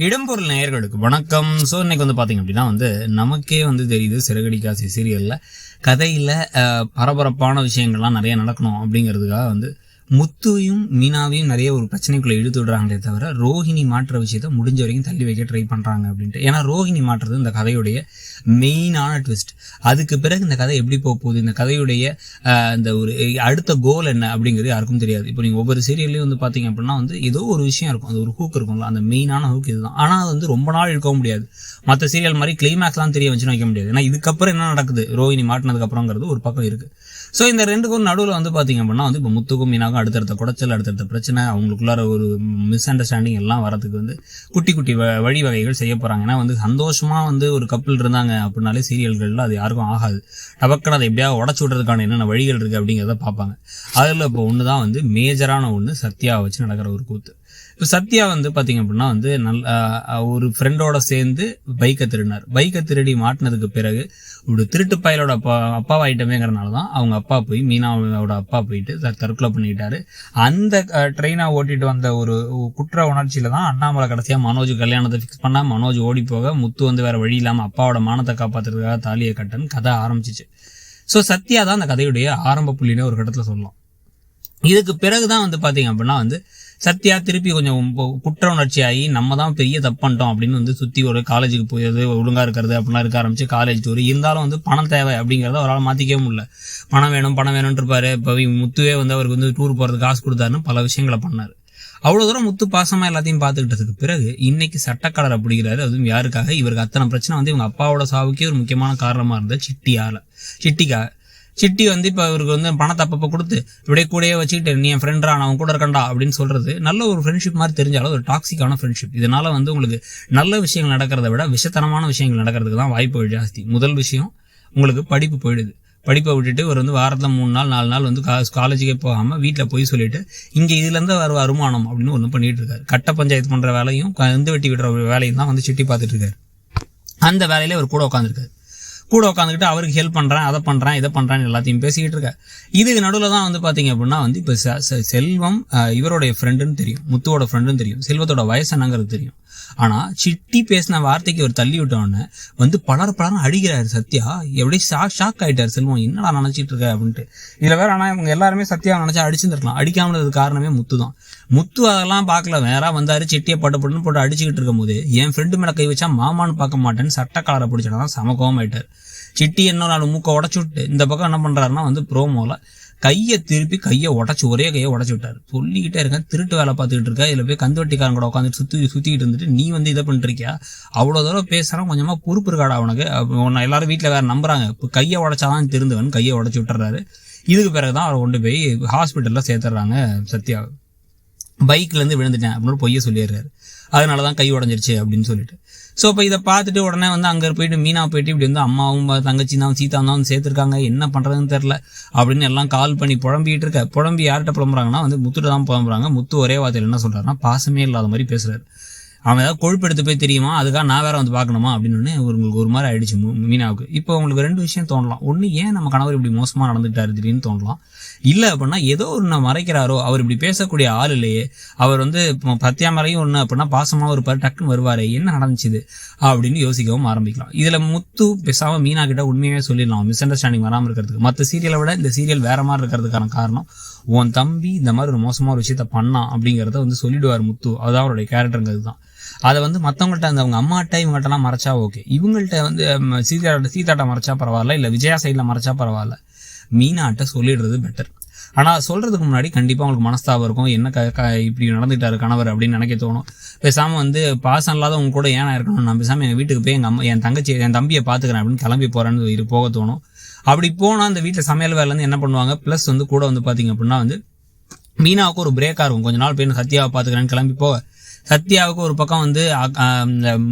இடம்பொருள் நேயர்களுக்கு வணக்கம். ஸோ இன்னைக்கு பார்த்தீங்க அப்படின்னா நமக்கே தெரியுது சிறகடிக்காசி சீரியலில் கதையில் பரபரப்பான விஷயங்கள்லாம் நிறைய நடக்கணும் அப்படிங்கிறதுக்காக முத்துவையும் மீனாவையும் நிறைய ஒரு பிரச்சனைக்குள்ளே இழுத்து விடுறாங்களே தவிர ரோஹிணி மாற்ற விஷயத்த முடிஞ்ச வரைக்கும் தள்ளி வைக்க ட்ரை பண்ணுறாங்க அப்படின்ட்டு. ஏன்னா ரோஹிணி மாற்றுறது இந்த கதையுடைய மெயினான ட்விஸ்ட். அதுக்கு பிறகு இந்த கதை எப்படி போக போகுது, இந்த கதையுடைய இந்த ஒரு அடுத்த கோல் என்ன அப்படிங்கிறது யாருக்கும் தெரியாது. இப்போ நீங்கள் ஒவ்வொரு சீரியல்லையும் பார்த்தீங்க அப்படின்னா ஏதோ ஒரு விஷயம் இருக்கும், அது ஒரு ஹூக் இருக்கும்ல, அந்த மெயினான ஹூக் இதுதான். ஆனால் அது ரொம்ப நாள் இழுக்கவும் முடியாது. மற்ற சீரியல் மாதிரி கிளைமேக்ஸ்லாம் தெரிய வச்சுன்னு வைக்க முடியாது. ஏன்னா இதுக்கப்புறம் என்ன நடக்குது ரோஹிணி மாட்டினதுக்கப்புறங்கிறது ஒரு பக்கம் இருக்குது. ஸோ இந்த ரெண்டுக்கும் நடுவில் பார்த்தீங்க அப்படின்னா இப்போ முத்துக்கும் மீனாக்கும் அடுத்தடுத்த குடைச்சல், அடுத்தடுத்த பிரச்சனை, அவங்களுக்குள்ளார ஒரு மிஸ் அண்டர்ஸ்டாண்டிங் எல்லாம் வரதுக்கு குட்டி குட்டி வழிவகைகள் செய்ய போகிறாங்க. ஏன்னா சந்தோஷமாக ஒரு கப்பல் இருந்தாங்க அப்படின்னாலே சீரியல்களில் அது யாருக்கும் ஆகாது. டபக்கனை அதை எப்படியாவது உடச்சு விடுறதுக்கான என்னென்ன வழிகள் இருக்குது அப்படிங்கிறத பார்ப்பாங்க. அதில் இப்போ ஒன்று தான் மேஜரான ஒன்று சத்யாவை வச்சு நடக்கிற ஒரு கூத்து. இப்போ சத்யா பார்த்தீங்க அப்படின்னா ஒரு ஃப்ரெண்டோட சேர்ந்து பைக்கை திருடி மாட்டினதுக்கு பிறகு ஒரு திருட்டு பயலோட அப்பாவாயிட்டமேங்கிறனால தான் அவங்க அப்பா போய் மீனாவோட அப்பா போயிட்டு தற்கொலை பண்ணிக்கிட்டாரு. அந்த ட்ரெயினை ஓட்டிட்டு வந்த ஒரு குற்ற உணர்ச்சியில தான் அண்ணாமலை கடைசியாக மனோஜ் கல்யாணத்தை ஃபிக்ஸ் பண்ணா மனோஜ் ஓடி போக முத்து வேற வழி இல்லாமல் அப்பாவோட மானத்தை காப்பாற்றுறதுக்காக தாலியை கட்டன்னு கதை ஆரம்பிச்சிச்சு. ஸோ சத்யா தான் அந்த கதையுடைய ஆரம்ப புள்ளினே ஒரு கட்டத்தில் சொல்லலாம். இதுக்கு பிறகுதான் பார்த்தீங்க அப்படின்னா சத்யா திருப்பி கொஞ்சம் குற்ற உணர்ச்சி ஆகி நம்ம தான் பெரிய தப்பு பண்ணிட்டோம் அப்படின்னு சுற்றி ஒரு காலேஜுக்கு போயது ஒழுங்காக இருக்கிறது அப்படிலாம் இருக்க ஆரம்பிச்சு காலேஜ் டூர். இருந்தாலும் பணம் தேவை அப்படிங்கிறத அவரால் மாற்றிக்கவே முடியல. பணம் வேணும்னு இருப்பாரு. இப்போ முத்துவே அவருக்கு டூர் போகிறது காசு கொடுத்தாருன்னு பல விஷயங்களை பண்ணார். அவ்வளோ தூரம் முத்து பாசமாக எல்லாத்தையும் பார்த்துக்கிட்டதுக்கு பிறகு இன்னைக்கு சட்டக்கலரை பிடிக்கிறாரு. அதுவும் யாருக்காக? இவருக்கு அத்தனை பிரச்சனை இவங்க அப்பாவோட சாவுக்கே ஒரு முக்கியமான காரணமாக இருந்த சிட்டிக்காக. சிட்டி இப்போ இவருக்கு பணத்தை அப்பப்போ கொடுத்து இப்படியே கூடயே வச்சுக்கிட்டு நீ என் ஃப்ரெண்டா, நான் அவன் கூட இருக்கண்டா அப்படின்னு சொல்றது நல்ல ஒரு ஃப்ரெண்ட்ஷிப் மாதிரி தெரிஞ்சாலும் ஒரு டாக்ஸிக்கான ஃப்ரெண்ட்ஷிப். இதனால உங்களுக்கு நல்ல விஷயங்கள் நடக்கிறத விட விஷத்தனமான விஷயங்கள் நடக்கிறதுக்கு தான் வாய்ப்புகள் ஜாஸ்தி. முதல் விஷயம், உங்களுக்கு படிப்பு போயிடுது. படிப்பை விட்டுட்டு ஒரு வாரத்தில் 3 நாள் 4 நாள் காலேஜுக்கே போகாமல் வீட்டில் போய் சொல்லிட்டு இங்கே இதுலேருந்து வர வருமானம் அப்படின்னு ஒன்று பண்ணிட்டு இருக்காரு. கட்ட பஞ்சாயத்து பண்ணுற வேலையும் வெட்டி விடுற வேலையும் தான் சிட்டி பார்த்துட்டு இருக்காரு. அந்த வேலையில அவர் கூட உட்காந்துக்கிட்டு அவருக்கு ஹெல்ப் பண்ணுறேன், அதை பண்ணுறேன், இதை பண்ணுறேன்னு எல்லாத்தையும் பேசிக்கிட்டு இருக்க. இதுக்கு நடுவில் தான் பார்த்தீங்க அப்படின்னா இப்போ செல்வம் இவருடைய ஃப்ரெண்டுன்னு தெரியும், முத்துவோட ஃப்ரெண்டுன்னு தெரியும், செல்வத்தோட வயசு என்னங்கிறது தெரியும். ஆனால் சிட்டி பேசின வார்த்தைக்கு ஒரு தள்ளி விட்டோடனே பலரும் அடிக்கிறாரு சத்யா. எப்படி ஷாக் ஆகிட்டார் செல்வம், என்னடா நினச்சிட்டு இருக்க அப்படின்ட்டு. இதில் வேற ஆனால் இவங்க எல்லாருமே சத்யா நினச்சா அடிச்சுருக்கலாம். அடிக்காமது காரணமே முத்து தான். முத்து அதெல்லாம் பார்க்கல, வேற வந்தாரு சிட்டியை பட்டு போட்டு அடிச்சுக்கிட்டு இருக்கும் போது என் ஃப்ரெண்டு மேலே கை வச்சா மாமான்னு பார்க்க மாட்டேன்னு சட்டக்காலரை பிடிச்சா தான் சமக்கோவம் ஆயிட்டார். சிட்டி இன்னொரு நாள் மூக்கை உடச்சு விட்டு இந்த பக்கம் என்ன பண்ணுறாருன்னா ப்ரோமோவில் கையை உடச்சி ஒரே கையை உடச்சி விட்டார். சொல்லிக்கிட்டே இருக்கேன், திருட்டு வேலை பார்த்துக்கிட்டு இருக்கா, இதில் போய் கந்துவட்டிக்காரன் கூட உட்காந்துட்டு சுற்றிக்கிட்டு இருந்துட்டு நீ இதை பண்ணிருக்கியா, அவ்வளோ தூரம் பேசுகிறான், கொஞ்சமாக பொறுப்பு இருக்காடா அவனுக்கு. உன்னை எல்லாரும் வீட்டில் வேறு நம்புறாங்க, இப்போ கையை உடச்சாதான் திருந்துவன் கையை உடச்சி விட்டுறாரு. இதுக்கு பிறகுதான் அவரை கொண்டு போய் ஹாஸ்பிட்டலில் சேர்த்துறாங்க. சத்யா பைக்லேருந்து விழுந்துட்டேன் அப்படின்னு பொய்ய சொல்லிடுறாரு. அதனால தான் கை உடஞ்சிருச்சு அப்படின்னு சொல்லிட்டு. ஸோ இப்போ இதை பார்த்துட்டு உடனே அங்கே போயிட்டு மீனா போயிட்டு இப்படி அம்மாவும் தங்கச்சி தான் சீதா தான் சேர்த்துருக்காங்க, என்ன பண்ணுறதுன்னு தெரில அப்படின்னு எல்லாம் கால் பண்ணி புலம்பிக்கிட்டு இருக்க. புலம்பி யார்கிட்ட புலம்புறாங்கன்னா முத்துட்டு தான் புலம்புறாங்க. முத்து ஒரே வார்த்தையில் என்ன சொல்கிறாருன்னா பாசமே இல்லாத மாதிரி பேசுகிறாரு. அவன் ஏதாவது கொழுப்பு எடுத்து போய் தெரியுமா, அதுக்காக நான் வேற பார்க்கணுமா அப்படின்னு உங்களுக்கு ஒரு மாதிரி ஆயிடுச்சு மீனாவுக்கு. இப்போ உங்களுக்கு 2 விஷயம் தோணலாம். ஒன்று, ஏன் நம்ம கணவர் இப்படி மோசமாக நடந்துட்டாரு திடீர்னு தோணலாம். இல்லை அப்படின்னா ஏதோ ஒன்று மறைக்கிறாரோ, அவர் இப்படி பேசக்கூடிய ஆள் இல்லையே, அவர் சத்யா மேலையும் ஒன்று அப்படின்னா பாசமாக இருப்பார், டக்குன்னு வருவார், என்ன நடந்துச்சுது அப்படின்னு யோசிக்கவும் ஆரம்பிக்கலாம். இதில் முத்து பேசாமல் மீனா கிட்ட உண்மையே சொல்லிடலாம், மிஸ் அண்டர்ஸ்டாண்டிங் வராமல் இருக்கிறதுக்கு. மற்ற சீரியலை விட இந்த சீரியல் வேற மாதிரி இருக்கிறதுக்கான காரணம், உன் தம்பி இந்த மாதிரி ஒரு மோசமான ஒரு விஷயத்த பண்ணான் அப்படிங்கிறத சொல்லிடுவார் முத்து. அதுதான் அவருடைய கேரக்டருங்கிறது தான். அதை மற்றவங்கள்ட்ட அவங்க அம்மாட்ட இவங்கள்ட்டலாம் மறைச்சா ஓகே, இவங்கள்ட்ட சீதாட்ட மறைச்சா பரவாயில்ல, இல்லை விஜயா சைடில் மறைச்சா பரவாயில்ல, மீனாட்ட சொல்லிடுறது பெட்டர். ஆனால் சொல்கிறதுக்கு முன்னாடி கண்டிப்பாக அவங்களுக்கு மனஸ்தாபம் இருக்கும், என்ன இப்படி நடந்துட்டாரு கணவர் அப்படின்னு நினைக்க தோணும். பேசாமல் பாசம் இல்லாத உங்க கூட ஏன்னா இருக்கணும், நான் பேசாமல் எங்கள் வீட்டுக்கு போய் என் தம்பியை பார்த்துக்கிறேன் அப்படின்னு கிளம்பி போகிறேன்னு போக தோணும். அப்படி போனால் அந்த வீட்டில் சமையல் வேலைலேருந்து என்ன பண்ணுவாங்க, ப்ளஸ் கூட பார்த்தீங்க அப்படின்னா மீனாவுக்கு ஒரு பிரேக்காக இருக்கும். கொஞ்ச நாள் போய் சத்யாவை பார்த்துக்கிறேன்னு கிளம்பி போக, சத்யாவுக்கு ஒரு பக்கம்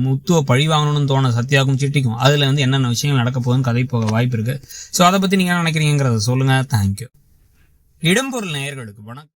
முத்துவை பழி வாங்கணும்னு தோண சத்யாவுக்கும் சிட்டிக்கும். அதில் என்னென்ன விஷயங்கள் நடக்க போகுதுன்னு கதை போக வாய்ப்பு இருக்குது. ஸோ அதை பற்றி நீங்கள் என்ன நினைக்கிறீங்கிறத சொல்லுங்கள். தேங்க்யூ. இடம்பொருள் நேயர்களுக்கு வணக்கம்.